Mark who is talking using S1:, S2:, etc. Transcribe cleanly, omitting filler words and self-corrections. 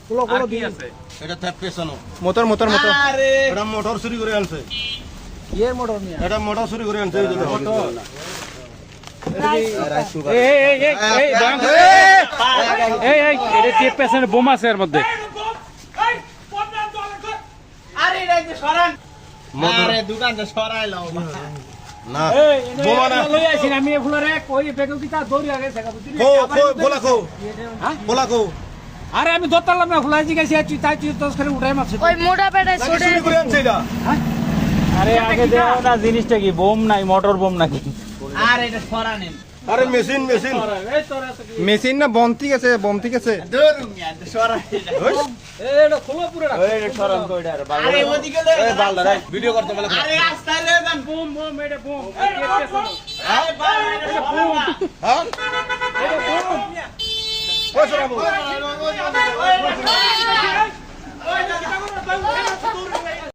S1: আর কি আছে?
S2: এটা ট্যাপ পেছানো
S3: মোটর মোটর মোটর
S1: আরে
S2: এটা মোটর চুরি করে আনছে
S3: ইয়ের মোটর নিয়ে
S2: এটা মোটর চুরি করে আনছে এই যে
S4: এই পেছনে বোম আছে এর মধ্যে।
S1: আরে এটা যে সরান
S2: মোটর
S1: আরে দোকানটা সরাইলাম
S2: না বোমা না
S4: লই আইছি আমি ফুলরে কই বেগল কিটা দৌড়ি আগে থাকা বুঝলি?
S2: খোলা খো খোলা খো
S4: আরে আমি দত্তালাম না ফুলাই জিগাইছি তুই তাই তুই দশ করে উঠাই মারছিস।
S5: ওই মোটা পেটে ছোটে
S2: চুরি করে আনছে এটা
S4: আরে আগে দেও না জিনিসটা কি বোম নাই মোটর বোম নাকি?
S1: আর এটা সরানেন
S2: আরে মেশিন মেশিন
S4: এই তোরা তো কি
S3: মেশিন না বম ঠিক আছে বম ঠিক আছে
S1: দৌড়ুম মিয়া সরাই
S4: এটা খোলা পুরো
S1: আরে ওদিকে লই
S2: এই বালদা রে ভিডিও করতে বলে
S1: আরে রাস্তায় লই যান
S4: বোম বোম এটা বোম
S1: আরে বাবা এটা বোম
S2: হ্যাঁ
S1: এটা বোম
S2: পয়সা রাখো
S1: ওই